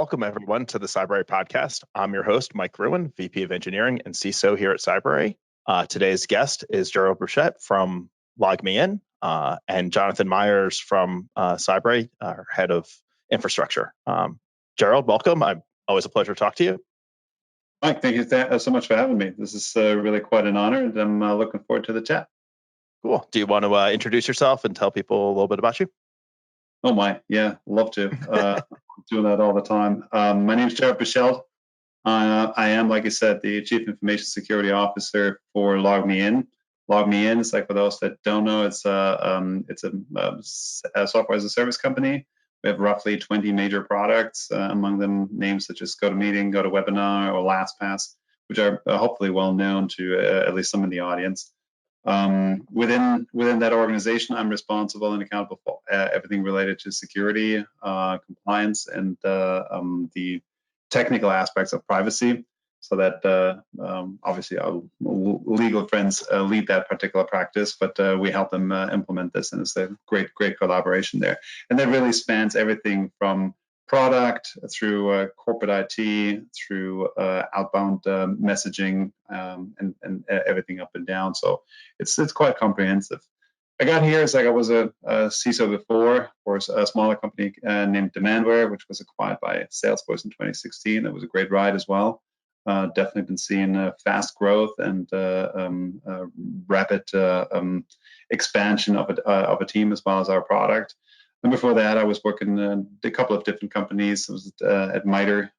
welcome everyone to the Cybrary podcast. I'm your host, Mike Ruin, VP of Engineering and CISO here at Cybrary. Today's guest is Gerald Beuchelt from LogMeIn and Jonathan Myers from Cybrary, our head of infrastructure. Gerald, welcome. Always a pleasure to talk to you. Mike, thank you so much for having me. This is really quite an honor, and I'm looking forward to the chat. Cool. Do you want to introduce yourself and tell people a little bit about you? Oh my, yeah, love to. I'm doing that all the time. My name is Gerald Beuchelt. I am, like I said, the Chief Information Security Officer for LogMeIn. LogMeIn is, like, for those that don't know, it's a software as a service company. We have roughly 20 major products, among them names such as GoToMeeting, GoToWebinar, or LastPass, which are hopefully well known to at least some in the audience. Within that organization, I'm responsible and accountable for everything related to security, compliance, and the technical aspects of privacy. So that obviously our legal friends lead that particular practice, but we help them implement this, and it's a great collaboration there. And that really spans everything from product through corporate IT, through outbound messaging, and everything up and down. So it's quite comprehensive. I got here as, like, I was a CISO before for a smaller company named Demandware, which was acquired by Salesforce in 2016. That was a great ride as well. Definitely been seeing fast growth and rapid expansion of a team as well as our product. And before that, I was working in a couple of different companies. I was at MITRE,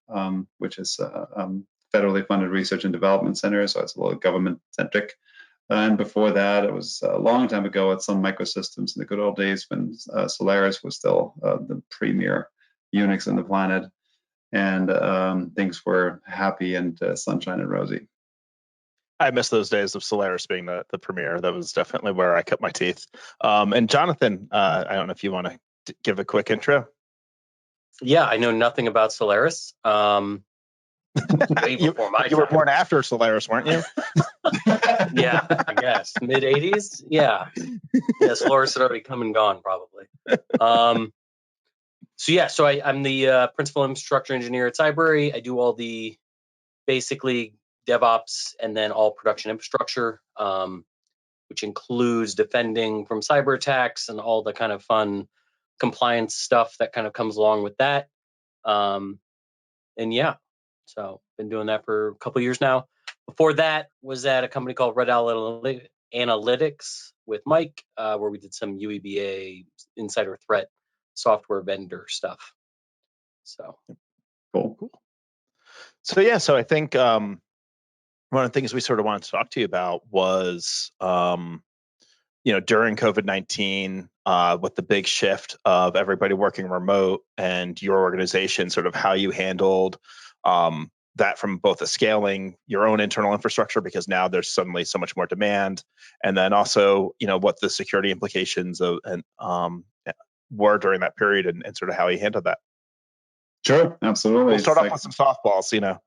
which is a federally funded research and development center, so it's a little government-centric. And before that, it was a long time ago at Sun Microsystems in the good old days when Solaris was still the premier Unix on the planet, and things were happy and sunshine and rosy. I miss those days of Solaris being the premier. That was definitely where I cut my teeth. And Jonathan, I don't know if you want to give a quick intro. Yeah, I know nothing about Solaris. Way before my you were born after Solaris, weren't you? Yeah, I guess mid '80s. Yeah, Solaris had already come and gone probably. So I'm the principal infrastructure engineer at Cybrary. I do all the basically DevOps and then all production infrastructure, which includes defending from cyber attacks and all the kind of fun compliance stuff that kind of comes along with that. And yeah, so been doing that for a couple of years now. Before that was at a company called Red Analytics with Mike, where we did some UEBA insider threat software vendor stuff. So cool. So I think one of the things we sort of wanted to talk to you about was during COVID-19, with the big shift of everybody working remote and your organization, sort of how you handled that from both a scaling your own internal infrastructure, because now there's suddenly so much more demand, and then also, what the security implications of were during that period, and sort of how you handled that. Sure, absolutely. We'll start off with some softballs, Yeah,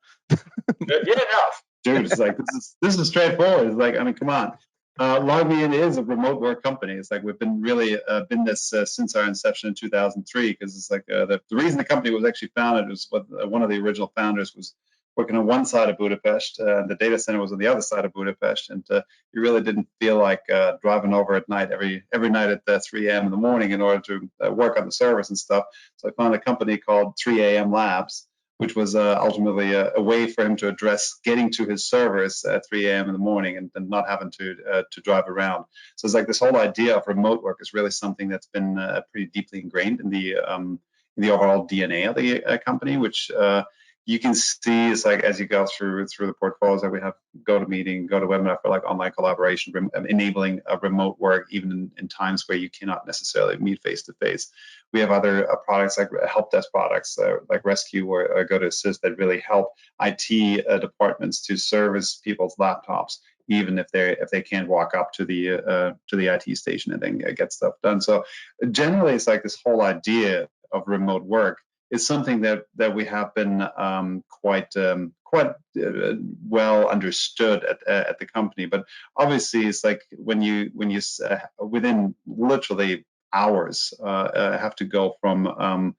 dude, it's like this is straightforward. It's like, I mean, come on. LogMeIn is a remote work company. It's like we've been really been this since our inception in 2003, because it's like the reason the company was actually founded was one of the original founders was working on one side of Budapest. The data center was on the other side of Budapest, and you really didn't feel like driving over at night every night at 3 a.m. in the morning in order to work on the servers and stuff. So I found a company called 3 a.m. Labs, which was ultimately a way for him to address getting to his servers at 3 a.m. in the morning and not having to drive around. So it's like this whole idea of remote work is really something that's been pretty deeply ingrained in the overall DNA of the company, which you can see is like as you go through the portfolios that we have, GoToMeeting, GoToWebinar for like online collaboration, enabling remote work even in times where you cannot necessarily meet face to face. We have other products like help desk products like Rescue or GoToAssist that really help IT departments to service people's laptops, even if they can't walk up to the IT station and then get stuff done. So generally, it's like this whole idea of remote work is something that we have been quite well understood at the company. But obviously, it's like when you within literally hours have to go from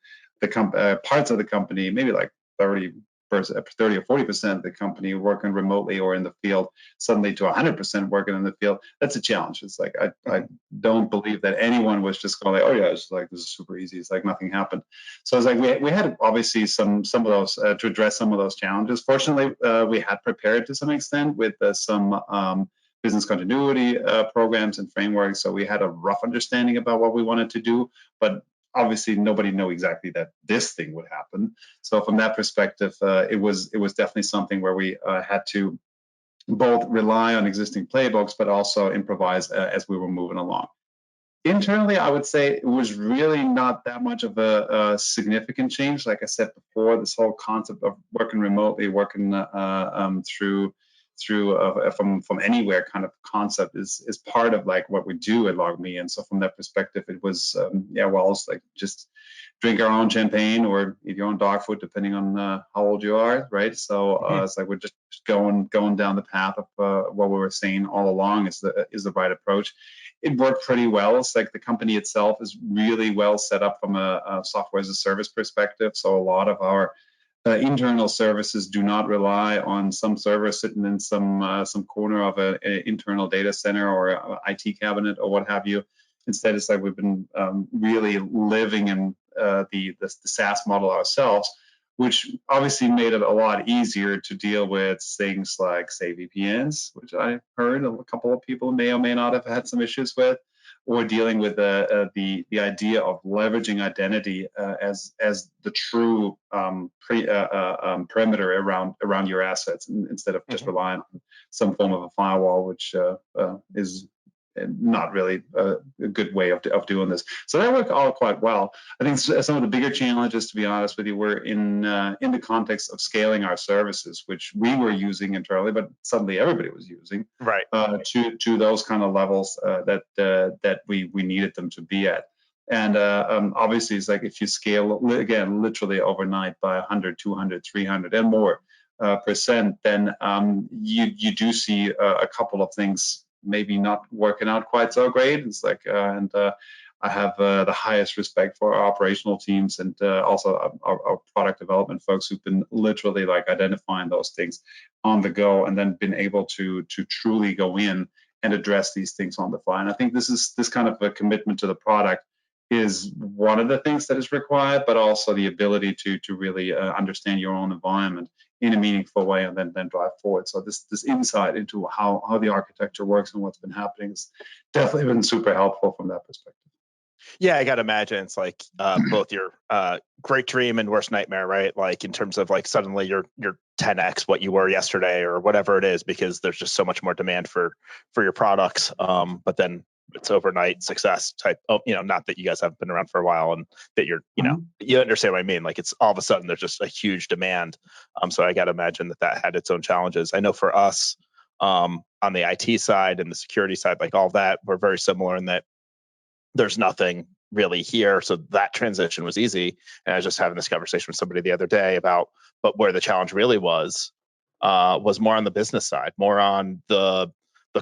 parts of the company, maybe like 30 or 40% of the company working remotely or in the field, suddenly to 100% working in the field. That's a challenge. It's like I don't believe that anyone was just going like, oh yeah, it's like this is super easy. It's like nothing happened. So it's like we had obviously some of those to address some of those challenges. Fortunately, we had prepared to some extent with some business continuity programs and frameworks. So we had a rough understanding about what we wanted to do, but obviously nobody knew exactly that this thing would happen. So from that perspective, it was definitely something where we had to both rely on existing playbooks, but also improvise as we were moving along. Internally, I would say it was really not that much of a significant change. Like I said before, this whole concept of working remotely, working through from anywhere kind of concept is part of like what we do at LogMeIn. And so from that perspective, it was it's like just drink our own champagne or eat your own dog food, depending on how old you are, right? So it's like we're just going down the path of what we were saying all along is the right approach. It worked pretty well. It's like the company itself is really well set up from a software as a service perspective. So a lot of our internal services do not rely on some server sitting in some corner of an internal data center or an IT cabinet or what have you. Instead, it's like we've been really living in the SaaS model ourselves, which obviously made it a lot easier to deal with things like, say, VPNs, which I heard a couple of people may or may not have had some issues with, or dealing with the idea of leveraging identity as the true perimeter around your assets, instead of just relying on some form of a firewall, which is not really a good way of doing this. So that worked all quite well. I think some of the bigger challenges, to be honest with you, were in the context of scaling our services, which we were using internally, but suddenly everybody was using, right, to those kind of levels that we needed them to be at. And obviously, it's like if you scale, again, literally overnight by 100, 200, 300 and more percent, then you do see a couple of things maybe not working out quite so great. It's like, I have the highest respect for our operational teams and also our product development folks who've been literally like identifying those things on the go and then been able to truly go in and address these things on the fly. And I think this kind of a commitment to the product is one of the things that is required, but also the ability to really understand your own environment in a meaningful way and then drive forward. So this insight into how the architecture works and what's been happening has definitely been super helpful from that perspective. Yeah, I gotta imagine it's like both your great dream and worst nightmare, right? Like in terms of like suddenly you're 10x what you were yesterday or whatever it is, because there's just so much more demand for your products. But then it's overnight success type. Oh, not that you guys have been around for a while and that you're, you understand what I mean. Like it's all of a sudden there's just a huge demand. So I gotta imagine that had its own challenges. I know for us on the IT side and the security side, like all that, we're very similar in that there's nothing really here. So that transition was easy. And I was just having this conversation with somebody the other day about, but where the challenge really was more on the business side, more on the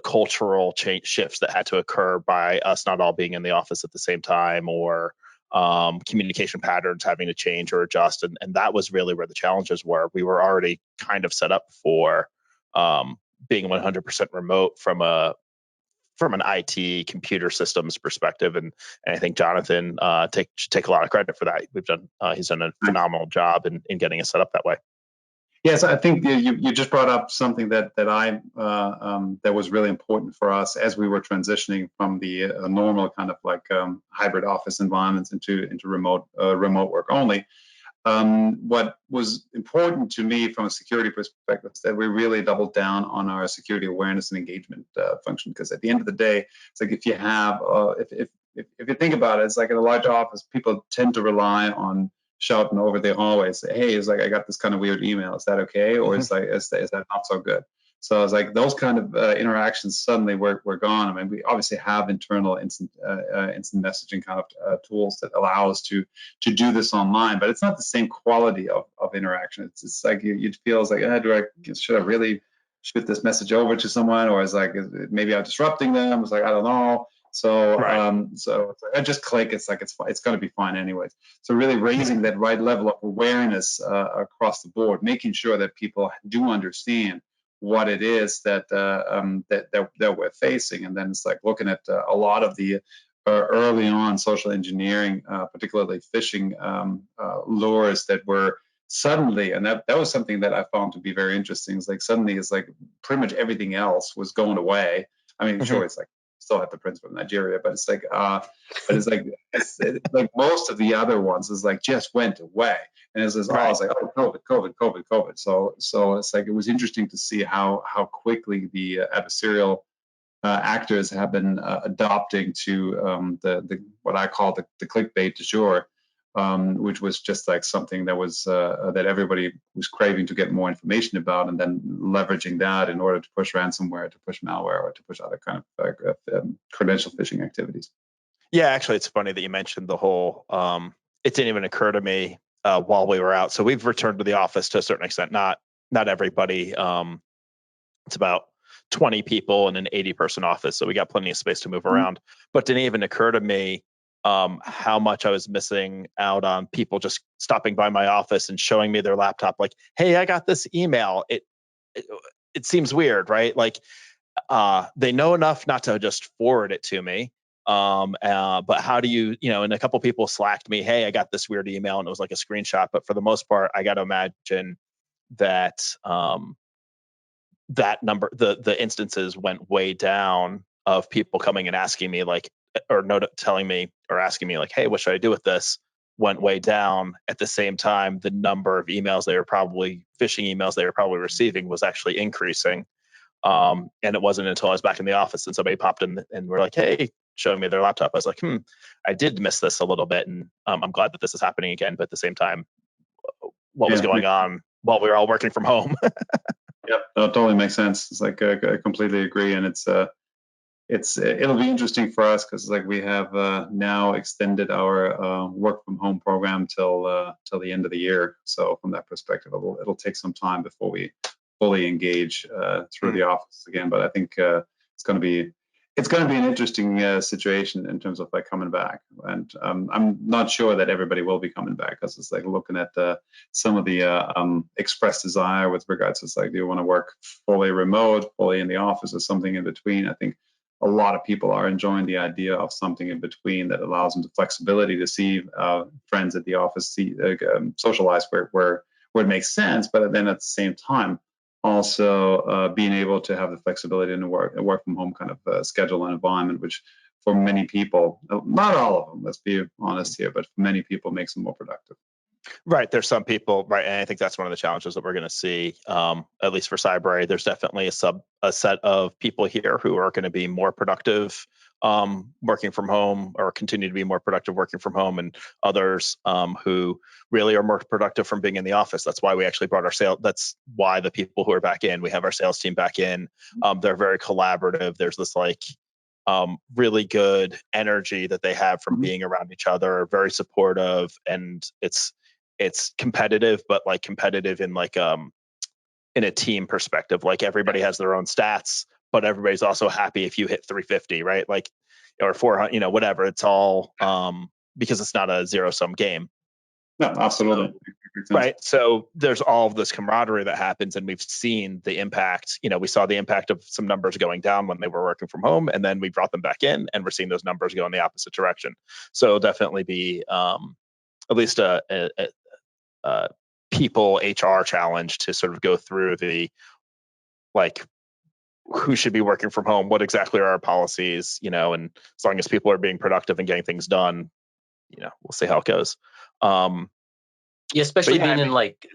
cultural change shifts that had to occur by us not all being in the office at the same time, or communication patterns having to change or adjust. And that was really where the challenges were. We were already kind of set up for being 100% remote from an IT computer systems perspective, and I think Jonathan should take a lot of credit for that. He's done a phenomenal job in getting us set up that way. Yes, I think you just brought up something that that was really important for us as we were transitioning from the normal kind of like hybrid office environments into remote work only. What was important to me from a security perspective is that we really doubled down on our security awareness and engagement function. Because at the end of the day, it's like if you have, if you think about it, it's like in a large office, people tend to rely on shouting over the hallway, say, "Hey, it's like I got this kind of weird email. Is that okay?" Or is that not so good? So it's like those kind of interactions suddenly were gone. I mean, we obviously have internal instant messaging kind of tools that allow us to do this online, but it's not the same quality of interaction. It's like you feel like, should I really shoot this message over to someone, or is like maybe I'm disrupting them? It's like I don't know. So, Right. so I just click. It's like it's going to be fine anyways. So really raising that right level of awareness across the board, making sure that people do understand what it is that that we're facing, and then it's like looking at a lot of the early on social engineering, particularly phishing lures that were suddenly, and that was something that I found to be very interesting. It's like suddenly it's like pretty much everything else was going away. I mean, sure, it's like still have the Prince from Nigeria, but it's like it's like most of the other ones is like just went away. And it's just, Right. it's like, oh, COVID. So it's like it was interesting to see how quickly the adversarial actors have been adopting to the what I call the clickbait du jour, which was just like something that was that everybody was craving to get more information about, and then leveraging that in order to push ransomware, to push malware, or to push other kind of credential phishing activities. Yeah, actually, it's funny that you mentioned the whole. It didn't even occur to me while we were out. So we've returned to the office to a certain extent. Not everybody. It's about 20 people in an 80-person office, so we got plenty of space to move around. But didn't even occur to me how much I was missing out on people just stopping by my office and showing me their laptop. Like, hey, I got this email. It seems weird, right? Like, they know enough not to just forward it to me. But how do you, and a couple people slacked me, hey, I got this weird email, and it was like a screenshot. But for the most part, I got to imagine that that number, the instances went way down of people coming and asking me like, or telling me or asking me like, hey, what should I do with this? Went way down. At the same time, the number of emails phishing emails they were probably receiving was actually increasing. And it wasn't until I was back in the office and somebody popped in and were like, hey, showing me their laptop. I was like, I did miss this a little bit. And I'm glad that this is happening again. But at the same time, what was going on while we were all working from home? Yep, that totally makes sense. It's like I completely agree, and it'll be interesting for us because like we have now extended our work from home program till the end of the year. So from that perspective, it'll take some time before we fully engage through the office again. But I think it's going to be an interesting situation in terms of like coming back. And I'm not sure that everybody will be coming back, because it's like looking at some of the expressed desire with regards to it's like, do you want to work fully remote, fully in the office, or something in between? I think a lot of people are enjoying the idea of something in between that allows them the flexibility to see friends at the office, socialize where it makes sense, but then at the same time also being able to have the flexibility in a work from home kind of schedule and environment, which for many people, not all of them, let's be honest here, but for many people makes them more productive. Right. There's some people, right. And I think that's one of the challenges that we're going to see, at least for Cybrary. There's definitely a set of people here who are going to be more productive working from home, or continue to be more productive working from home, and others who really are more productive from being in the office. That's why we actually brought our sales. That's why the people who are back in, we have our sales team back in. They're very collaborative. There's this like really good energy that they have from being around each other, very supportive, and it's competitive, but like competitive in like in a team perspective. Like everybody has their own stats, but everybody's also happy if you hit 350, right? Like, or 400, whatever. It's all because it's not a zero-sum game. No, absolutely. Right. So there's all of this camaraderie that happens, and we've seen the impact. We saw the impact of some numbers going down when they were working from home, and then we brought them back in, and we're seeing those numbers go in the opposite direction. So definitely be at least a people HR challenge to sort of go through the like who should be working from home, what exactly are our policies, and as long as people are being productive and getting things done, we'll see how it goes. Yeah, especially being in like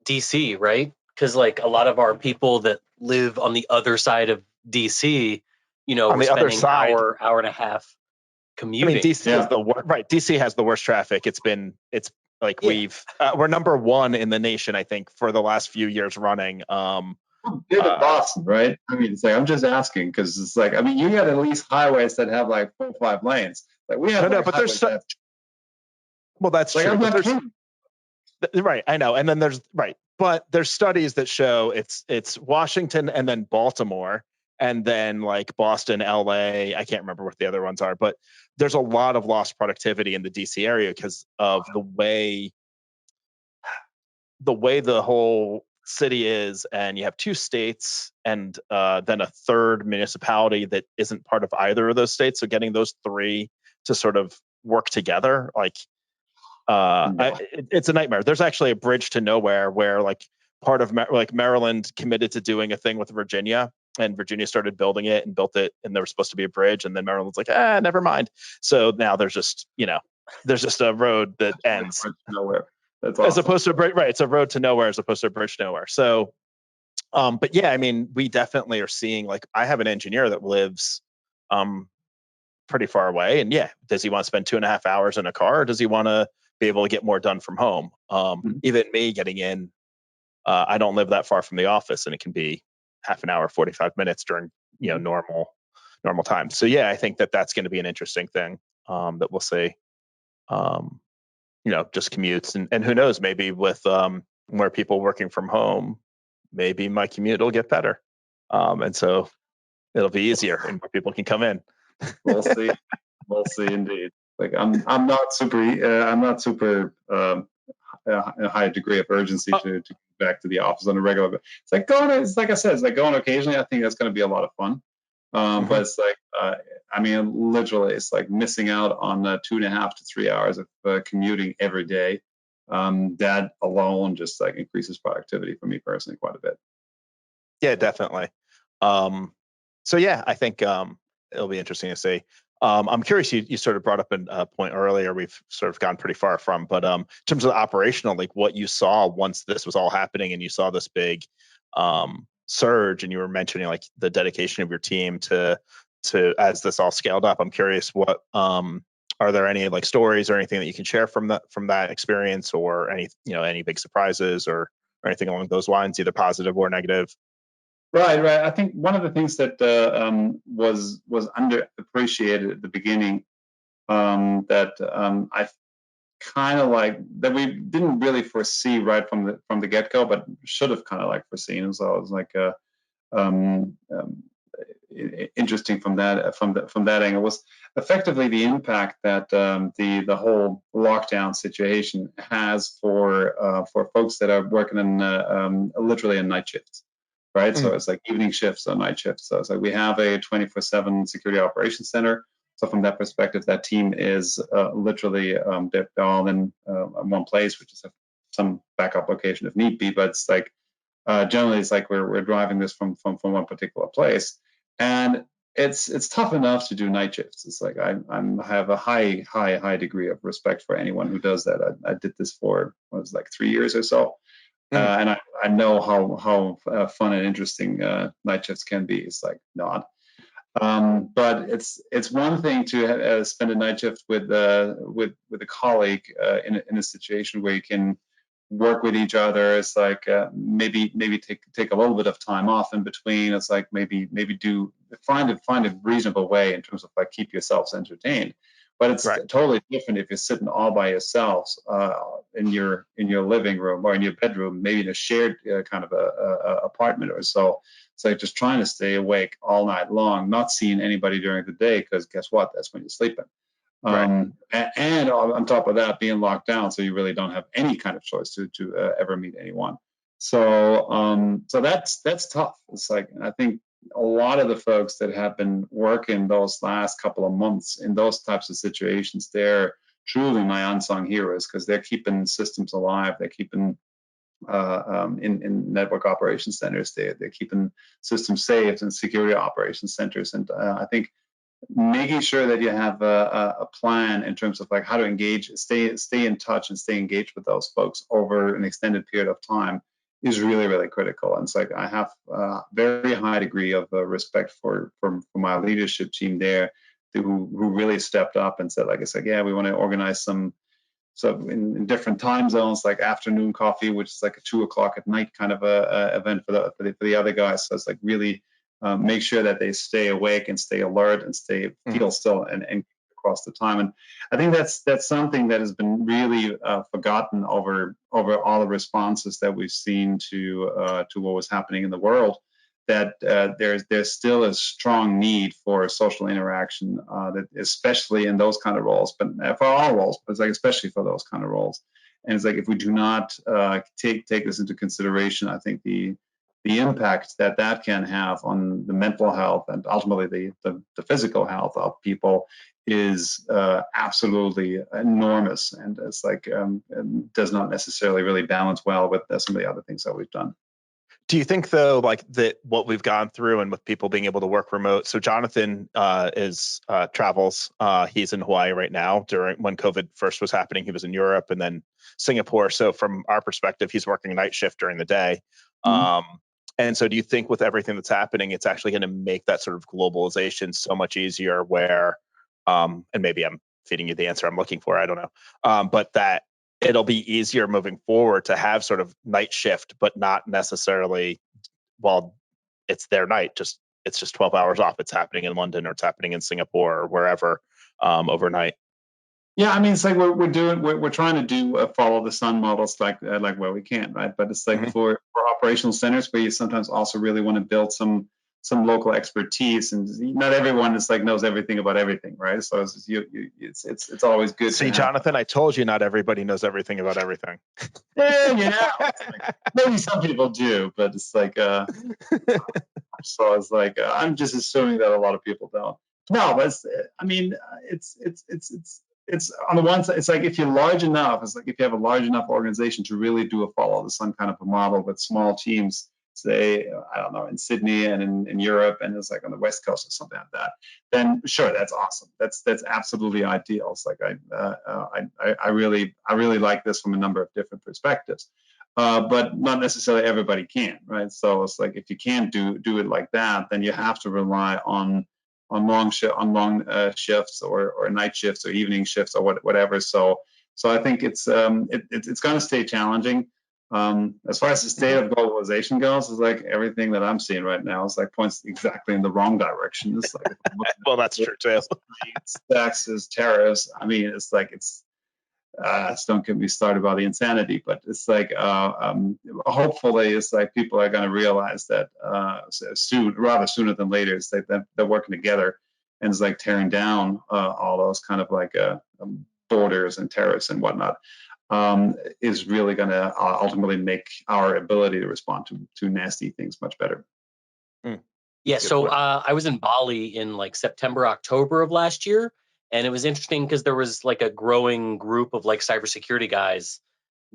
DC, right? Because like a lot of our people that live on the other side of DC, on we're the other spending side, hour and a half commuting. DC is DC has the worst traffic. It's like we're number one in the nation, I think, for the last few years running. Boston, right? I mean, it's like I'm just asking because it's like you got at least highways that have like 4 or 5 lanes. Like we have but there's well, that's true. Right, I know, and then there's but there's studies that show it's Washington and then Baltimore, and then like Boston, LA, I can't remember what the other ones are, but there's a lot of lost productivity in the DC area because of the way the whole city is, and you have two states and then a third municipality that isn't part of either of those states. So getting those three to sort of work together, like it's a nightmare. There's actually a bridge to nowhere where like part of like Maryland committed to doing a thing with Virginia, and Virginia started building it and built it, and there was supposed to be a bridge, and then Maryland's like, never mind. So now there's just a road that ends nowhere. That's as awesome. opposed to a bridge, right? It's a road to nowhere as opposed to a bridge to nowhere. So, but yeah, I mean, we definitely are seeing, like, I have an engineer that lives pretty far away, and yeah, does he want to spend 2.5 hours in a car, or does he want to be able to get more done from home? Even me getting in, I don't live that far from the office, and it can be half an hour, 45 minutes during normal time. So yeah, I think that's going to be an interesting thing that we'll see. Just commutes, and who knows, maybe with more people working from home, maybe my commute will get better, and so it'll be easier, and more people can come in. We'll see. We'll see, indeed. Like I'm not super a high degree of urgency to get back to the office on a regular basis. It's like like I said, it's like going occasionally. I think that's going to be a lot of fun. But it's like, I mean, literally, it's like missing out on 2.5 to 3 hours of commuting every day. That alone just like increases productivity for me personally quite a bit. Yeah, definitely. So yeah, I think it'll be interesting to see. I'm curious, you sort of brought up a point earlier we've sort of gone pretty far from, but in terms of the operational, like what you saw once this was all happening and you saw this big surge, and you were mentioning like the dedication of your team to as this all scaled up. I'm curious, what are there any like stories or anything that you can share from that experience, or any big surprises or anything along those lines, either positive or negative? Right. I think one of the things that was underappreciated at the beginning, that I kind of like that we didn't really foresee right from the get go, but should have kind of like foreseen. And so it was like interesting from that angle was effectively the impact that the whole lockdown situation has for folks that are working in literally in night shifts. Right. So it's like evening shifts or night shifts. So it's like we have a 24/7 security operations center. So from that perspective, that team is literally they're all in one place, which is some backup location if need be. But it's like generally it's like we're driving this from one particular place, and it's tough enough to do night shifts. It's like I have a high degree of respect for anyone who does that. I did this for what was it, like 3 years or so. And I know how fun and interesting night shifts can be. It's like not, but it's one thing to spend a night shift with a colleague in a situation where you can work with each other. It's like maybe take a little bit of time off in between. It's like maybe find a reasonable way in terms of like keep yourselves entertained. But it's totally different if you're sitting all by yourselves in your living room or in your bedroom, maybe in a shared kind of a apartment or so. It's like just trying to stay awake all night long, not seeing anybody during the day, because guess what? That's when you're sleeping. And on top of that, being locked down, so you really don't have any kind of choice to ever meet anyone. So that's tough. It's like I think a lot of the folks that have been working those last couple of months in those types of situations, they're truly my unsung heroes, because they're keeping systems alive. They're keeping in network operations centers. They're keeping systems safe in security operations centers. And I think making sure that you have a plan in terms of like how to engage, stay in touch and stay engaged with those folks over an extended period of time is really, really critical. And it's like I have a very high degree of respect for my leadership team there, who really stepped up and said, like I said, yeah, we want to organize some. So in different time zones, like afternoon coffee, which is like a 2 o'clock at night kind of a event for the other guys. So it's like really make sure that they stay awake and stay alert and feel still and across the time. And I think that's something that has been really forgotten over all the responses that we've seen to what was happening in the world. there's still a strong need for social interaction, that especially in those kind of roles, but for all roles, but it's like especially for those kind of roles. And it's like if we do not take this into consideration, I think the impact that can have on the mental health and ultimately the physical health of people is absolutely enormous, and it's like does not necessarily really balance well with some of the other things that we've done. Do you think, though, like that what we've gone through and with people being able to work remote? So Jonathan travels. He's in Hawaii right now. During when COVID first was happening, he was in Europe and then Singapore. So from our perspective, he's working a night shift during the day. And so do you think with everything that's happening, it's actually going to make that sort of globalization so much easier where, and maybe I'm feeding you the answer I'm looking for, I don't know, but that it'll be easier moving forward to have sort of night shift, but not necessarily, well, it's their night, it's just 12 hours off. It's happening in London or it's happening in Singapore or wherever overnight. Yeah, I mean, it's like we're trying to do a follow the sun models like where we can, right? But it's like for operational centers where you sometimes also really want to build some local expertise, and not everyone is like knows everything about everything, right? So it's always good. See, Jonathan, I told you not everybody knows everything about everything. Yeah, like, maybe some people do, but it's like so it's like I'm just assuming that a lot of people don't. No, but it's on the one side, it's like if you're large enough, it's like if you have a large enough organization to really do a follow the sun kind of a model with small teams, say, I don't know, in Sydney and in Europe, and it's like on the West Coast or something like that, then sure, that's awesome. That's absolutely ideal. It's like I really like this from a number of different perspectives. But not necessarily everybody can, right? So it's like if you can't do it like that, then you have to rely on long shifts or night shifts or evening shifts or whatever. So I think it's going to stay challenging. As far as the state of globalization goes, it's like everything that I'm seeing right now is like points exactly in the wrong direction. It's like well, that's true too. Taxes, tariffs. I mean, it's like don't get me started about the insanity, but it's like hopefully it's like people are going to realize that rather sooner than later. It's like they're working together, and it's like tearing down all those kind of like borders and tariffs and whatnot is really going to ultimately make our ability to respond to nasty things much better. Yeah, so I was in Bali in like September, October of last year. And it was interesting because there was like a growing group of like cybersecurity guys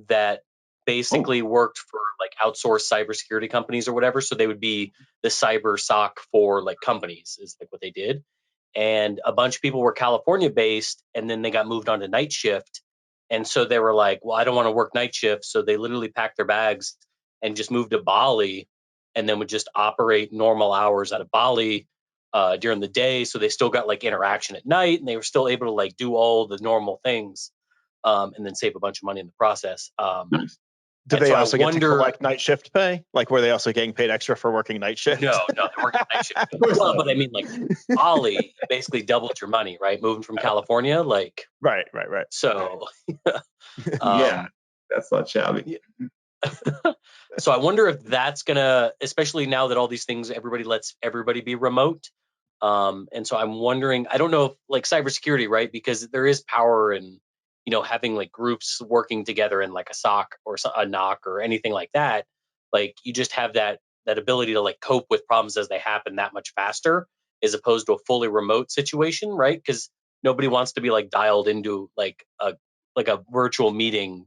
that basically worked for like outsourced cybersecurity companies or whatever. So they would be the cyber SOC for like companies is like what they did. And a bunch of people were California based, and then they got moved on to night shift. And so they were like, well, I don't want to work night shift. So they literally packed their bags and just moved to Bali, and then would just operate normal hours out of Bali during the day. So they still got like interaction at night, and they were still able to like do all the normal things and then save a bunch of money in the process. Nice. Do they also get to collect night shift pay? Like, were they also getting paid extra for working night shift? No, they're working night shift. Well, but I mean, like Bali basically doubled your money, right? Moving from California, like right. So, yeah, that's not shabby. So I wonder if that's gonna, especially now that all these things, everybody lets everybody be remote. And so I'm wondering, I don't know if like cybersecurity, right? Because there is power in, having like groups working together in like a SOC or a NOC or anything like that. Like you just have that ability to like cope with problems as they happen that much faster, as opposed to a fully remote situation, right? Because nobody wants to be like dialed into like a virtual meeting,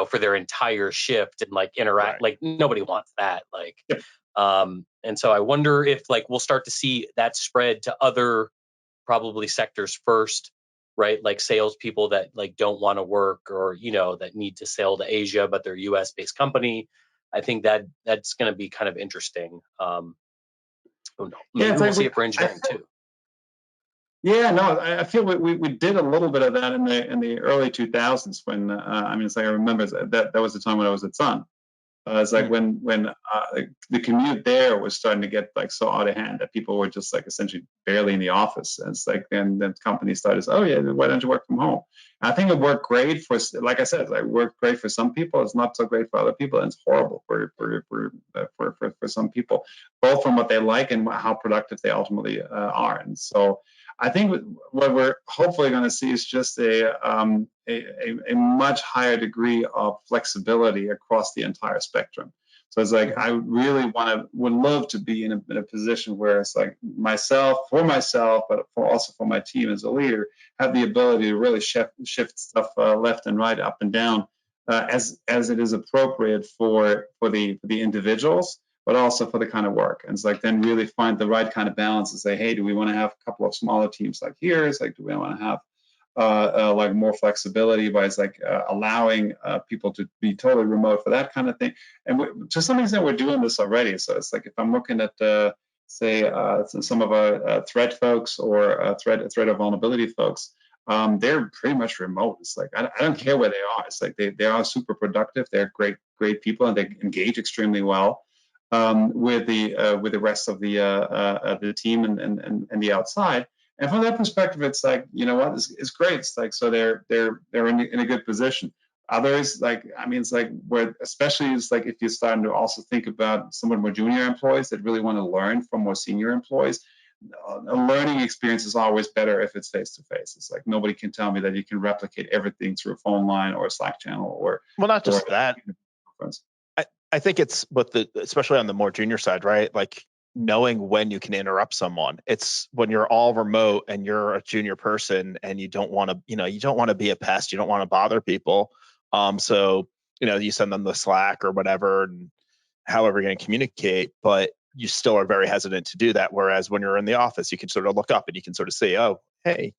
for their entire shift and like interact. Right. Like nobody wants that. Like, and so I wonder if like we'll start to see that spread to other probably sectors first, right? Like salespeople that like don't want to work or that need to sell to Asia, but they're U.S. based company. I think that's going to be kind of interesting. Maybe we'll see it for engineering too. Yeah, no, I feel we did a little bit of that in the early 2000s when I mean, it's like I remember that was the time when I was at Sun. It's like when the commute there was starting to get like so out of hand that people were just like essentially barely in the office. And it's like then companies started saying, oh yeah, why don't you work from home? And I think it worked great for, like I said, it worked great for some people. It's not so great for other people, and it's horrible for some people, both from what they like and how productive they ultimately are. And so I think what we're hopefully going to see is just a much higher degree of flexibility across the entire spectrum. So it's like I really would love to be in a position where it's like myself, but also for my team as a leader, have the ability to really shift stuff left and right, up and down, as it is appropriate for the individuals, but also for the kind of work. And it's like then really find the right kind of balance and say, hey, do we want to have a couple of smaller teams like here? It's like, do we want to have like more flexibility by allowing people to be totally remote for that kind of thing? And to some extent, we're doing this already. So it's like if I'm looking at say some of our threat folks or threat or vulnerability folks, they're pretty much remote. It's like I don't care where they are. It's like they are super productive. They're great people, and they engage extremely well with the rest of the team and the outside. And from that perspective, it's like, you know what, it's great. It's like, so they're in a good position. Others, like, I mean, it's like where, especially it's like if you're starting to also think about somewhat more junior employees that really want to learn from more senior employees, a learning experience is always better if it's face to face. It's like nobody can tell me that you can replicate everything through a phone line or a Slack channel or not just that. I think it's especially on the more junior side, right? Like knowing when you can interrupt someone. It's when you're all remote and you're a junior person and you don't want to be a pest. You don't want to bother people. So, you send them the Slack or whatever, and however you're going to communicate, but you still are very hesitant to do that. Whereas when you're in the office, you can sort of look up and you can sort of say, oh, hey,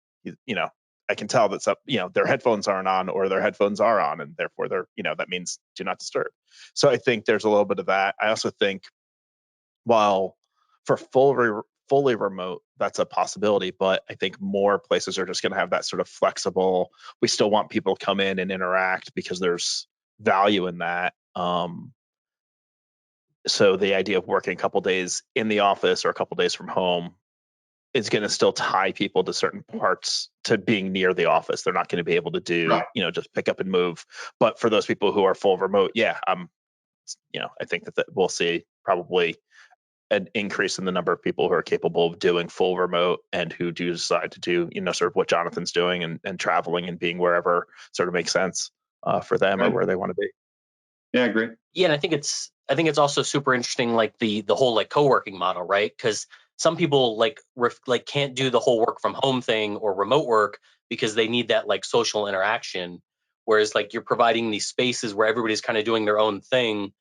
I can tell that's up, their headphones aren't on or their headphones are on, and therefore that means do not disturb. So I think there's a little bit of that. I also think while for fully remote, that's a possibility, but I think more places are just going to have that sort of flexible, we still want people to come in and interact because there's value in that. So the idea of working a couple days in the office or a couple days from home is going to still tie people to certain parts to being near the office. They're not going to be able to do, just pick up and move. But for those people who are full remote, I think that we'll see probably an increase in the number of people who are capable of doing full remote and who do decide to do, sort of what Jonathan's doing and traveling and being wherever sort of makes sense for them or where they want to be. Yeah, I agree. Yeah, and I think it's also super interesting, like the whole like co-working model, right? Because some people like can't do the whole work from home thing or remote work because they need that like social interaction. Whereas like you're providing these spaces where everybody's kind of doing their own thing,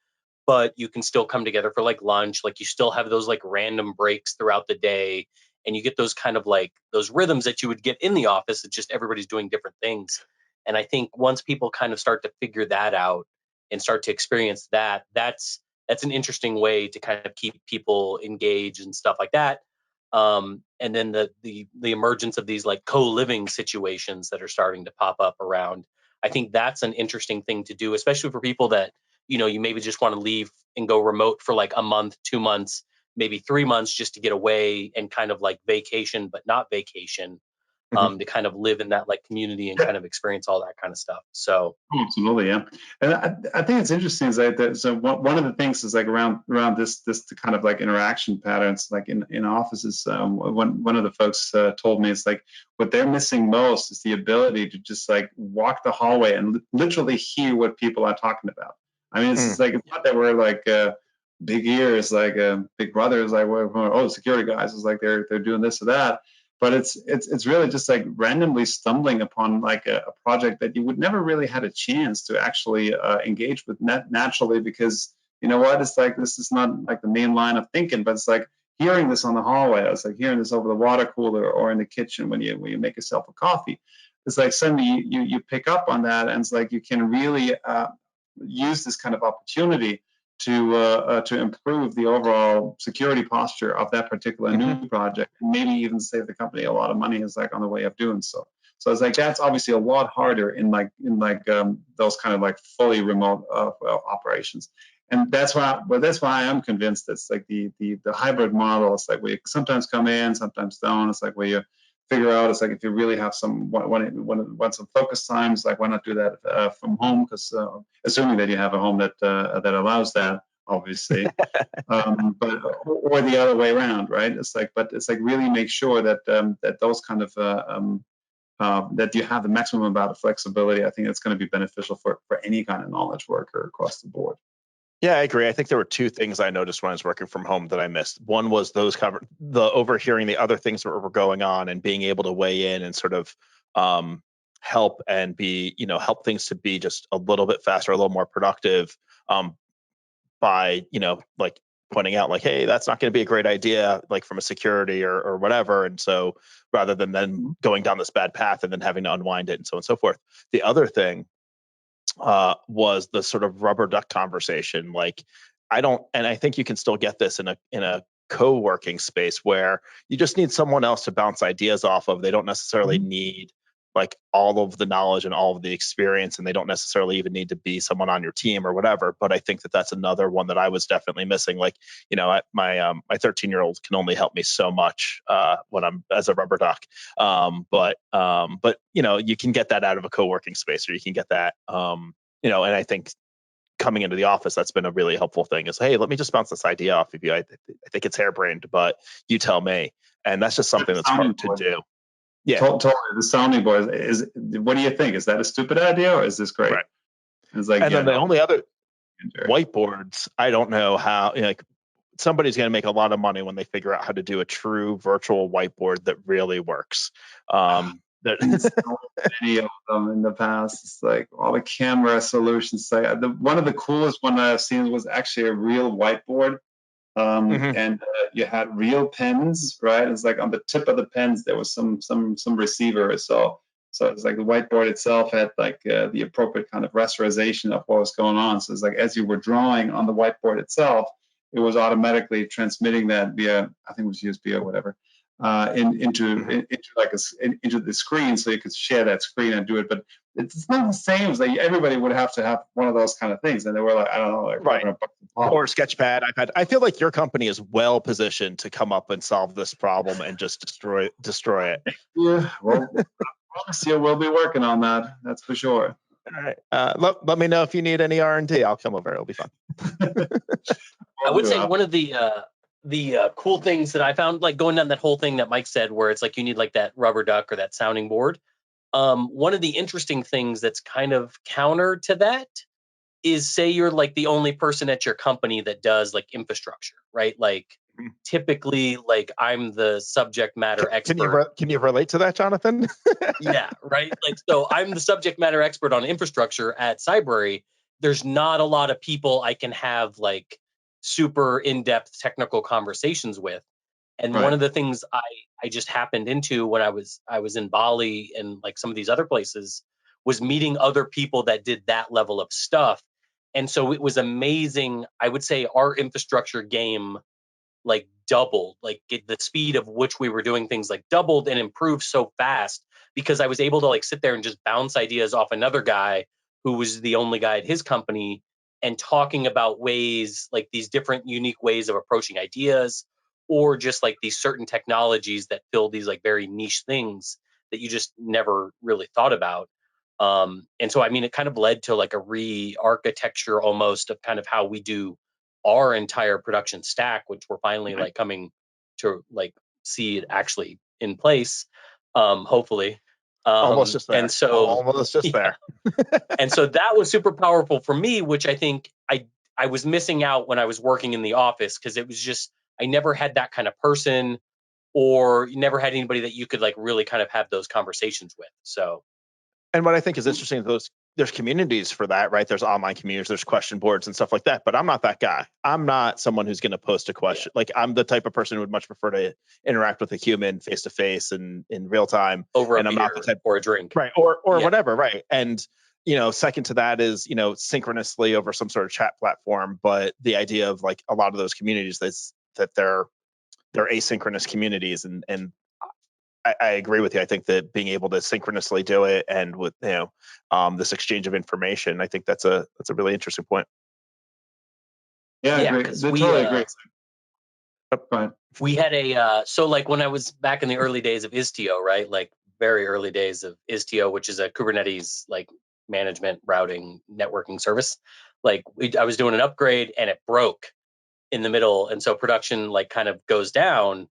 but you can still come together for like lunch. Like you still have those like random breaks throughout the day, and you get those kind of like those rhythms that you would get in the office. It's just everybody's doing different things. And I think once people kind of start to figure that out and start to experience that, that's an interesting way to kind of keep people engaged and stuff like that. And then the emergence of these like co-living situations that are starting to pop up around. I think that's an interesting thing to do, especially for people that, you maybe just want to leave and go remote for like a month, 2 months, maybe 3 months just to get away and kind of like vacation, but not vacation. To kind of live in that like community and kind of experience all that kind of stuff. So absolutely, yeah. And I think it's interesting is that so one of the things is like around this kind of like interaction patterns, like in offices. One of the folks told me it's like what they're missing most is the ability to just like walk the hallway and literally hear what people are talking about. I mean, it's like it's not that we're like big ears, like big brothers, like security guys is like they're doing this or that. But it's really just like randomly stumbling upon like a project that you would never really had a chance to actually engage with naturally, because you know what, it's like this is not like the main line of thinking, but it's like hearing this on the hallway. It's like hearing this over the water cooler or in the kitchen when you make yourself a coffee. It's like suddenly you pick up on that, and it's like you can really use this kind of opportunity to improve the overall security posture of that particular new project, and maybe even save the company a lot of money is like on the way of doing so. So it's like that's obviously a lot harder in those kind of like fully remote operations. And that's why I'm convinced it's like the hybrid model. It's like we sometimes come in, sometimes don't. It's like where you figure out. It's like if you really have some want some focus times, like why not do that from home? Because assuming that you have a home that allows that, obviously. But or the other way around, right? It's like really make sure that that those kind of that you have the maximum amount of flexibility. I think it's going to be beneficial for any kind of knowledge worker across the board. Yeah, I agree. I think there were two things I noticed when I was working from home that I missed. One was the overhearing the other things that were going on and being able to weigh in and sort of help and help things to be just a little bit faster, a little more productive, by like pointing out like, hey, that's not going to be a great idea, like from a security or whatever. And so rather than then going down this bad path and then having to unwind it and so on and so forth. The other thing was the sort of rubber duck conversation. Like, I think you can still get this in a co-working space where you just need someone else to bounce ideas off of. They don't necessarily need like all of the knowledge and all of the experience, and they don't necessarily even need to be someone on your team or whatever. But I think that that's another one that I was definitely missing. Like, my 13-year-old can only help me so much when I'm as a rubber duck. But you can get that out of a co-working space, or you can get that, and I think coming into the office, that's been a really helpful thing is, hey, let me just bounce this idea off of you. I think it's harebrained, but you tell me. And that's just something that's hard to do. Yeah. Totally. The sounding board is, what do you think? Is that a stupid idea or is this great? Right. It's like, and then the only other whiteboards, I don't know how, like somebody's going to make a lot of money when they figure out how to do a true virtual whiteboard that really works. So many of them in the past. It's like all the camera solutions. One of the coolest one I've seen was actually a real whiteboard. And you had real pens, right? It's like on the tip of the pens there was some receiver. So it's like the whiteboard itself had like the appropriate kind of rasterization of what was going on. So it's like as you were drawing on the whiteboard itself, it was automatically transmitting that via, I think it was USB or whatever, into the screen, so you could share that screen and do it. But it's not the same. It's like everybody would have to have one of those kind of things, and they were like, I don't know, like right. Or Sketchpad, iPad. I feel like your company is well positioned to come up and solve this problem and just destroy it. Yeah, well, I promise you, we'll be working on that. That's for sure. All right. Let me know if you need any R&D. I'll come over. It'll be fun. I would say one of the cool things that I found, like going down that whole thing that Mike said, where it's like you need like that rubber duck or that sounding board. One of the interesting things that's kind of counter to that is, say you're like the only person at your company that does like infrastructure, right? Like typically, like I'm the subject matter expert. Can you relate to that, Jonathan? Yeah, right. Like, so I'm the subject matter expert on infrastructure at Cybrary. There's not a lot of people I can have like super in-depth technical conversations with. And one of the things I just happened into when I was in Bali and like some of these other places was meeting other people that did that level of stuff. And so it was amazing. I would say our infrastructure game like doubled, like the speed of which we were doing things like doubled and improved so fast, because I was able to like sit there and just bounce ideas off another guy who was the only guy at his company and talking about ways, like these different unique ways of approaching ideas, or just like these certain technologies that fill these like very niche things that you just never really thought about. And so, I mean, it kind of led to like a re-architecture almost of kind of how we do our entire production stack, which we're finally like coming to like see it actually in place, hopefully. Almost just there. And so almost just there. And so that was super powerful for me, which I think I was missing out when I was working in the office, because it was just, I never had that kind of person, or you never had anybody that you could like really kind of have those conversations with. So, and what I think is interesting, there's communities for that, right? There's online communities, there's question boards and stuff like that. But I'm not that guy. I'm not someone who's going to post a question. Like, I'm the type of person who would much prefer to interact with a human face to face and in real time. Over and a I'm beer not the type, or a drink, right? Or whatever, right? And second to that is synchronously over some sort of chat platform. But the idea of like a lot of those communities is that they're asynchronous communities, and I agree with you. I think that being able to synchronously do it and with this exchange of information, I think that's a really interesting point. Yeah, I Yeah, agree. because I totally agree. Go ahead. we had so like when I was back in the early days of Istio, right? Like very early days of Istio, which is a Kubernetes like management routing networking service. Like I was doing an upgrade and it broke in the middle, and so production like kind of goes down.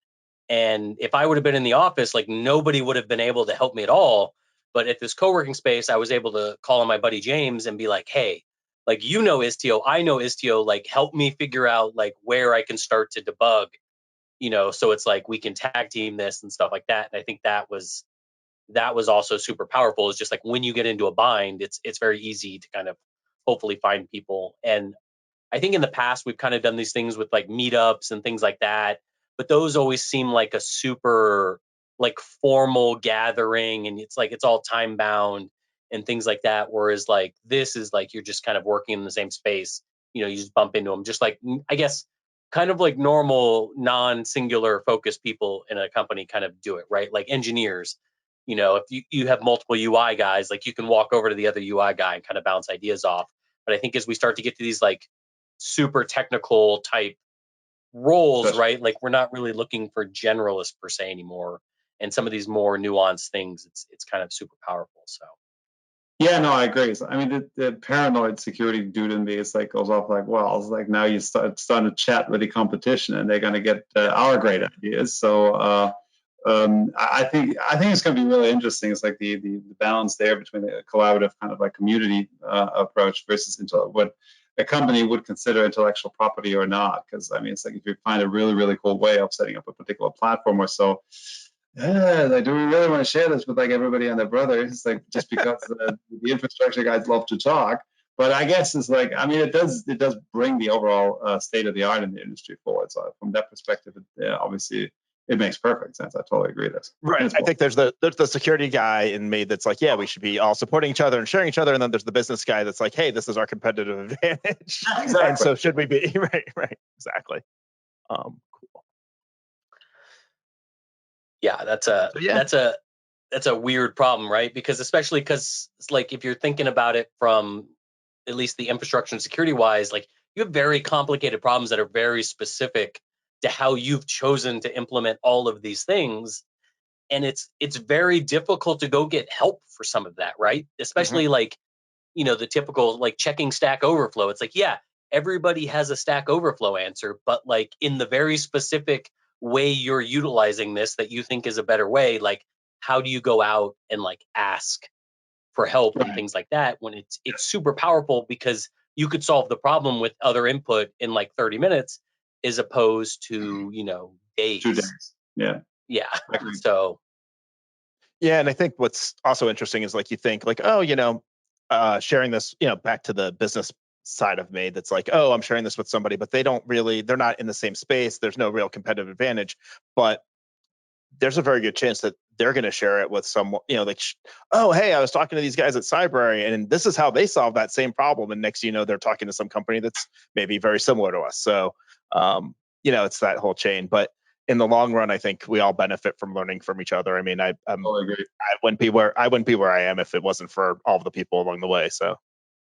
And if I would have been in the office, like nobody would have been able to help me at all. But at this co-working space, I was able to call on my buddy James and be like, hey, like, you know, Istio, I know Istio, like, help me figure out like where I can start to debug, so it's like we can tag team this and stuff like that. And I think that was also super powerful. It's just like when you get into a bind, it's very easy to kind of hopefully find people. And I think in the past we've kind of done these things with like meetups and things like that, but those always seem like a super like formal gathering, and it's like it's all time bound and things like that. Whereas like this is like you're just kind of working in the same space. You just bump into them, just like I guess kind of like normal non-singular focused people in a company kind of do it, right? Like engineers. If you have multiple UI guys, like you can walk over to the other UI guy and kind of bounce ideas off. But I think as we start to get to these like super technical type roles, right? Like we're not really looking for generalists per se anymore. And some of these more nuanced things, it's kind of super powerful. So Yeah, no, I agree. So, I mean, the paranoid security dude in me is like goes off like, well, it's like now you starting to chat with the competition, and they're going to get our great ideas. So I think it's going to be really interesting. It's like the balance there between the collaborative kind of like community approach versus what a company would consider intellectual property or not. Because I mean, it's like if you find a really really cool way of setting up a particular platform or so. Yeah, like, do we really want to share this with like everybody and their brother? It's like just because the infrastructure guys love to talk. But I guess it's like, I mean, it does bring the overall state of the art in the industry forward. So from that perspective, obviously it makes perfect sense. I totally agree with this. Right. I think there's the security guy in me that's like, yeah, we should be all supporting each other and sharing each other. And then there's the business guy that's like, hey, this is our competitive advantage. Exactly. And so should we be right, exactly. Cool. Yeah, that's a weird problem, right? Because especially because like if you're thinking about it from at least the infrastructure and security wise, like you have very complicated problems that are very specific to how you've chosen to implement all of these things. And it's very difficult to go get help for some of that, right? Especially like, the typical like checking Stack Overflow. It's like, yeah, everybody has a Stack Overflow answer, but like in the very specific way you're utilizing this that you think is a better way, like how do you go out and like ask for help and things like that when it's super powerful because you could solve the problem with other input in like 30 minutes as opposed to, days. 2 days. Yeah. Yeah. So yeah, and I think what's also interesting is like you think like, oh, sharing this, back to the business side of me that's like, oh, I'm sharing this with somebody, but they're not in the same space. There's no real competitive advantage, but there's a very good chance that they're going to share it with someone, like, oh, hey, I was talking to these guys at Cybrary and this is how they solve that same problem. And next, they're talking to some company that's maybe very similar to us. So, it's that whole chain. But in the long run, I think we all benefit from learning from each other. I mean, I agree. I wouldn't be where I am if it wasn't for all of the people along the way. So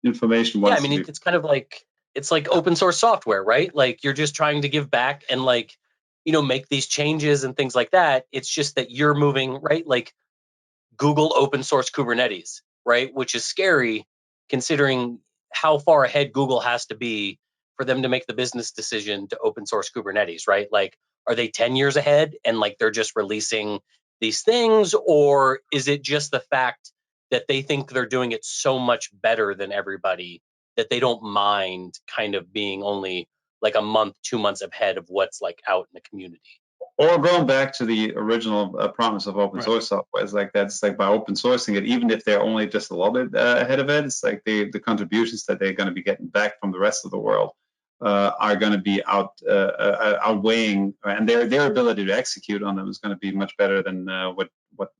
information. Yeah, I mean, it's kind of like it's like open source software, right? Like you're just trying to give back and like, make these changes and things like that. It's just that you're moving, right? Like Google open source Kubernetes, right? Which is scary considering how far ahead Google has to be for them to make the business decision to open source Kubernetes, right? Like, are they 10 years ahead and like they're just releasing these things? Or is it just the fact that they think they're doing it so much better than everybody that they don't mind kind of being only like a month, 2 months ahead of what's like out in the community? Or going back to the original promise of open source software, it's like that's like by open sourcing it, even if they're only just a little bit ahead of it, it's like the contributions that they're going to be getting back from the rest of the world are going to be outweighing, and their ability to execute on them is going to be much better than what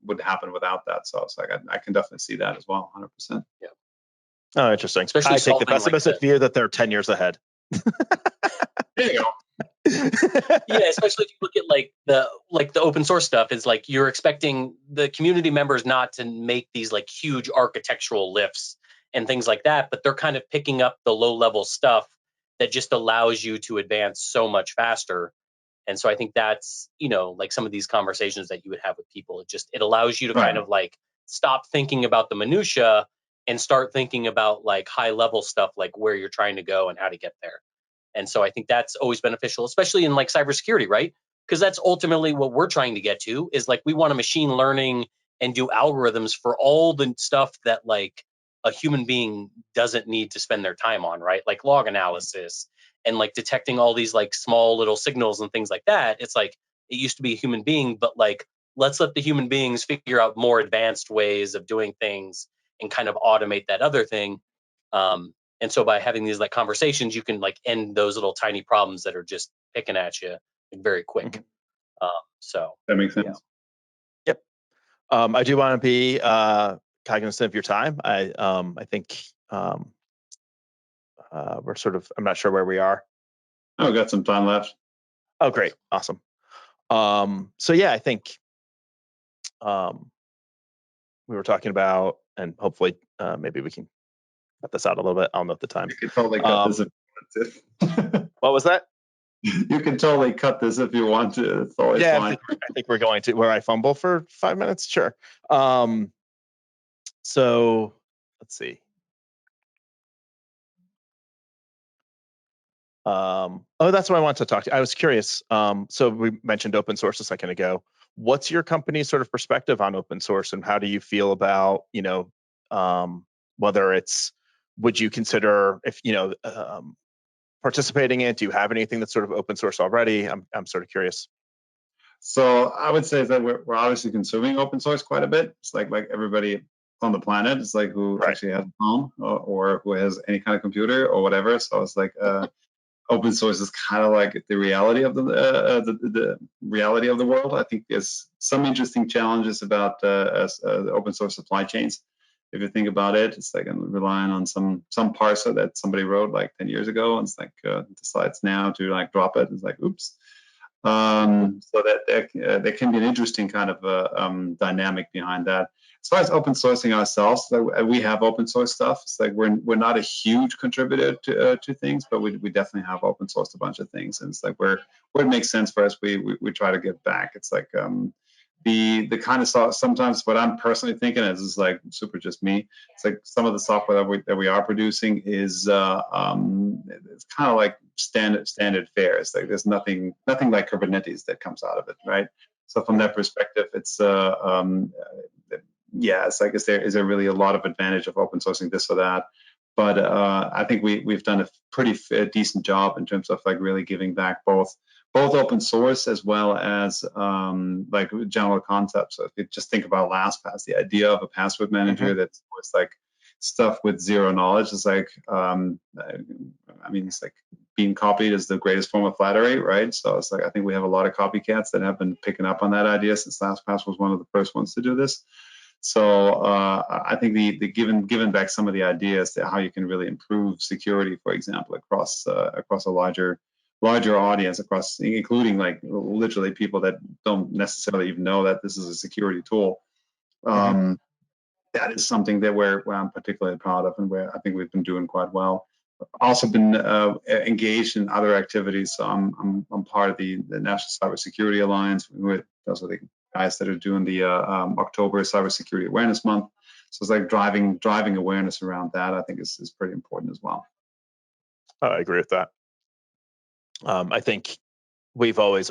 would happen without that. So it's like I can definitely see that as well, 100%. Yeah. Oh, interesting. Especially I take the pessimistic view that they're 10 years ahead. There you go. Yeah, especially if you look at like the open source stuff, is like you're expecting the community members not to make these like huge architectural lifts and things like that, but they're kind of picking up the low level stuff that just allows you to advance so much faster. And so I think that's, like some of these conversations that you would have with people, it allows you to kind of like stop thinking about the minutia and start thinking about like high level stuff, like where you're trying to go and how to get there. And so I think that's always beneficial, especially in like cybersecurity, right? Because that's ultimately what we're trying to get to, is like we want to machine learning and do algorithms for all the stuff that like a human being doesn't need to spend their time on, right? Like log analysis and like detecting all these like small little signals and things like that. It's like it used to be a human being, but like let's let the human beings figure out more advanced ways of doing things and kind of automate that other thing. And so by having these like conversations, you can like end those little tiny problems that are just picking at you like, very quick. So that makes sense. Yep. I do want to be cognizant of your time. I think we're sort of, I'm not sure where we are. Oh, got some time left. Oh, great. Awesome. So yeah, I think we were talking about, and hopefully maybe we can cut this out a little bit. I don't know at the time. You can totally cut this if you want to. What was that? You can totally cut this if you want to. It's always fine. I think we're going to where I fumble for 5 minutes. Sure. So let's see. That's what I wanted to talk to you. I was curious. So we mentioned open source a second ago. What's your company's sort of perspective on open source, and how do you feel about, whether it's, would you consider if, participating in it? Do you have anything that's sort of open source already? I'm sort of curious. So I would say that we're obviously consuming open source quite a bit. It's like everybody on the planet. It's like who actually has a phone or who has any kind of computer or whatever. So it's like open source is kind of like the reality of the reality of the world. I think there's some interesting challenges about the open source supply chains. If you think about it, it's like I'm relying on some parser that somebody wrote like 10 years ago, and it's like decides now to like drop it. It's like, oops. So that there can be an interesting kind of dynamic behind that. As far as open sourcing ourselves, we have open source stuff. It's like we're not a huge contributor to things, but we definitely have open sourced a bunch of things, and it's like where it makes sense for us, we try to give back. It's like the kind of stuff. Sometimes what I'm personally thinking is like super just me. It's like some of the software that we are producing is it's kind of like standard fare. It's like there's nothing like Kubernetes that comes out of it, right? So from that perspective, it's it's like is there really a lot of advantage of open sourcing this or that? But I think we've done a pretty decent job in terms of like really giving back both open source as well as like general concepts. So if you just think about LastPass, the idea of a password manager that's like stuff with zero knowledge is like, I mean, it's like being copied is the greatest form of flattery, right? So it's like I think we have a lot of copycats that have been picking up on that idea since LastPass was one of the first ones to do this. So I think the giving back some of the ideas to how you can really improve security, for example, across a larger audience, including like literally people that don't necessarily even know that this is a security tool. That is something that where I'm particularly proud of, and where I think we've been doing quite well. Also been engaged in other activities. So I'm part of the National Cybersecurity Alliance. Those are the guys that are doing the October Cybersecurity Awareness Month. So it's like driving awareness around that, I think is pretty important as well. I agree with that. I think I've always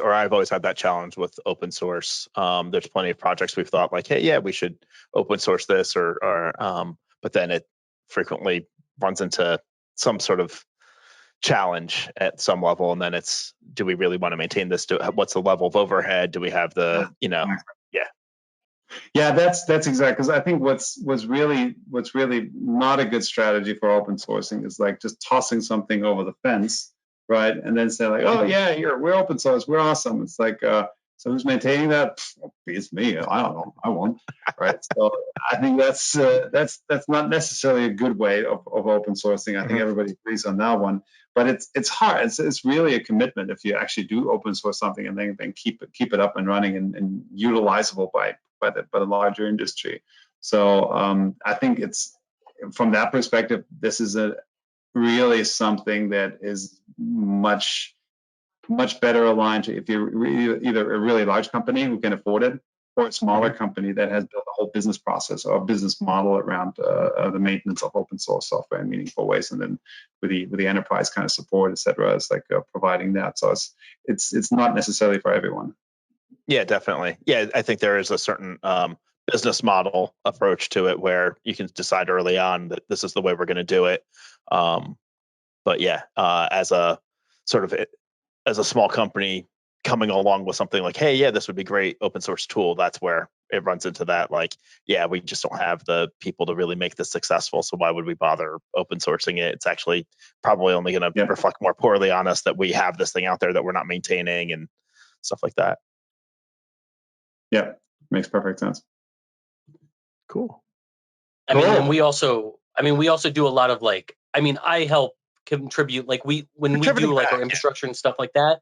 had that challenge with open source. There's plenty of projects we've thought like, hey, yeah, we should open source this, but then it frequently runs into some sort of challenge at some level, and then it's, do we really want to maintain this? What's the level of overhead? Do we have the, Yeah, that's exactly, because I think what's really not a good strategy for open sourcing is like just tossing something over the fence, right? And then say like, oh yeah, here we're open source, we're awesome. It's like, so who's maintaining that? It's me. I don't know. I won't. Right. So I think that's not necessarily a good way of open sourcing. I think everybody agrees on that one. But it's hard. It's really a commitment if you actually do open source something and then keep it up and running and utilizable by the larger industry. So I think it's from that perspective, this is really something that is much better aligned to if you're either a really large company who can afford it, or a smaller company that has built a whole business process or a business model around the maintenance of open source software in meaningful ways, and then with the enterprise kind of support, et cetera, it's like providing that. So it's not necessarily for everyone. Yeah, definitely. Yeah, I think there is a certain business model approach to it where you can decide early on that this is the way we're going to do it. But yeah, as a sort of as a small company coming along with something like, hey, yeah, this would be great open source tool, that's where it runs into that. Like, yeah, we just don't have the people to really make this successful. So why would we bother open sourcing it? It's actually probably only going to reflect more poorly on us that we have this thing out there that we're not maintaining and stuff like that. Yeah, makes perfect sense. Cool. I mean, and we also do a lot of like, I mean, I help contribute, like when we do like our infrastructure and stuff like that,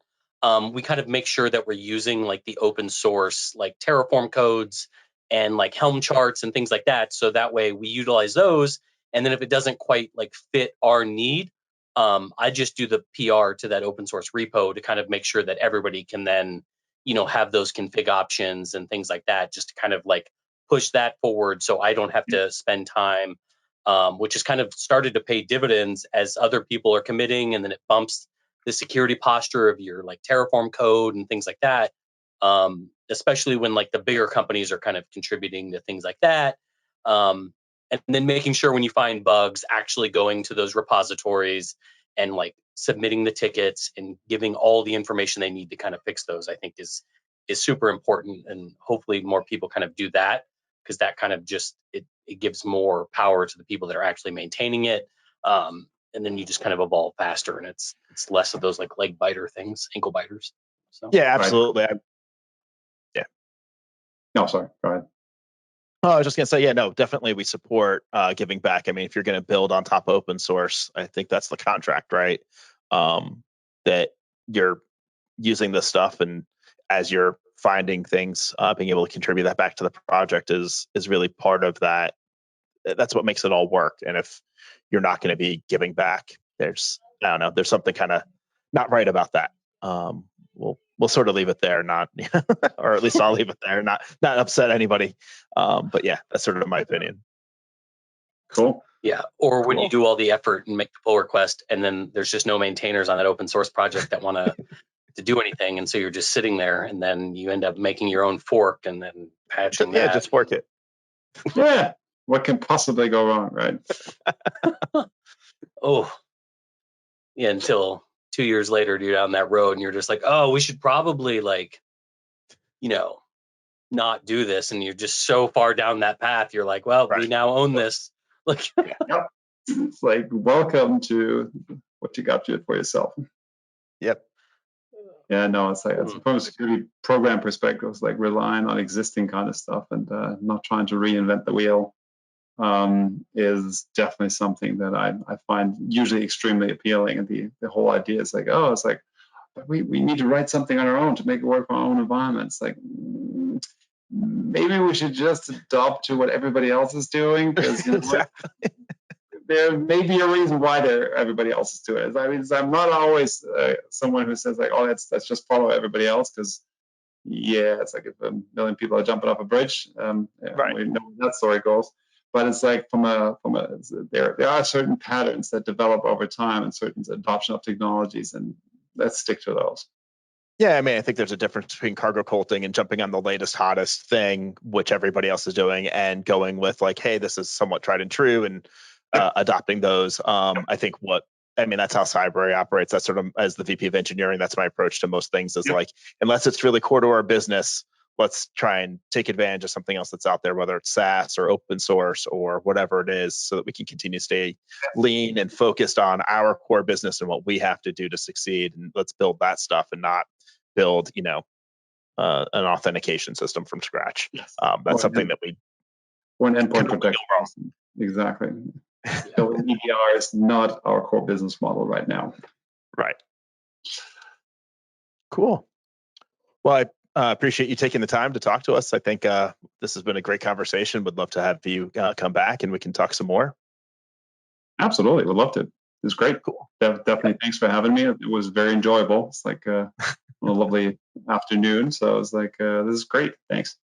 we kind of make sure that we're using like the open source, like Terraform codes and like Helm charts and things like that. So that way we utilize those. And then if it doesn't quite like fit our need, I just do the PR to that open source repo to kind of make sure that everybody can then, have those config options and things like that, just to kind of like push that forward so I don't have to spend time, which has kind of started to pay dividends as other people are committing, and then it bumps the security posture of your like Terraform code and things like that, especially when like the bigger companies are kind of contributing to things like that. And then making sure when you find bugs, actually going to those repositories and like submitting the tickets and giving all the information they need to kind of fix those, I think is super important. And hopefully more people kind of do that, because that kind of just it gives more power to the people that are actually maintaining it. And then you just kind of evolve faster, and it's less of those like leg biter things, ankle biters. So yeah, absolutely. Yeah. No, sorry. Go ahead. Oh, I was just gonna say, yeah, no, definitely we support giving back. I mean, if you're going to build on top of open source, I think that's the contract, right? That you're using this stuff, and as you're finding things, being able to contribute that back to the project is really part of that. That's what makes it all work. And if you're not going to be giving back, there's something kind of not right about that. We'll sort of leave it there, not, or at least I'll leave it there, not upset anybody. But yeah, that's sort of my opinion. Cool. Yeah. Or when you do all the effort and make the pull request, and then there's just no maintainers on that open source project that want to do anything, and so you're just sitting there, and then you end up making your own fork and then patching that. Just fork it. Yeah. What can possibly go wrong, right? Oh, yeah. Until 2 years later, you're down that road, and you're just like, oh, we should probably like, not do this, and you're just so far down that path. You're like, well, we now own this. Like, yep. It's like, welcome to what you got to do for yourself. Yep. Yeah, no, it's like from a security program perspective, it's like relying on existing kind of stuff and not trying to reinvent the wheel is definitely something that I find usually extremely appealing. And the whole idea is like, oh, it's like, we need to write something on our own to make it work for our own environments. Like, maybe we should just adopt to what everybody else is doing, because there may be a reason why everybody else is doing it. I mean, I'm not always someone who says like, oh, let's just follow everybody else, because it's like if a million people are jumping off a bridge, we know where that story goes. But it's like there are certain patterns that develop over time and certain adoption of technologies, and let's stick to those. Yeah, I mean, I think there's a difference between cargo culting and jumping on the latest, hottest thing, which everybody else is doing, and going with like, hey, this is somewhat tried and true, and adopting those. I think that's how Cybrary operates. That's sort of, as the VP of engineering, that's my approach to most things is like, unless it's really core to our business, let's try and take advantage of something else that's out there, whether it's SaaS or open source or whatever it is, so that we can continue to stay lean and focused on our core business and what we have to do to succeed. And let's build that stuff and not build, an authentication system from scratch. That's something that we or an endpoint protection. Exactly. So EDR is not our core business model right now. Right. Cool. Well, I appreciate you taking the time to talk to us. I think this has been a great conversation. Would love to have you come back and we can talk some more. Absolutely. Would love to. was great. Cool. Definitely. Thanks for having me. It was very enjoyable. It's like a lovely afternoon. So I was like, this is great. Thanks.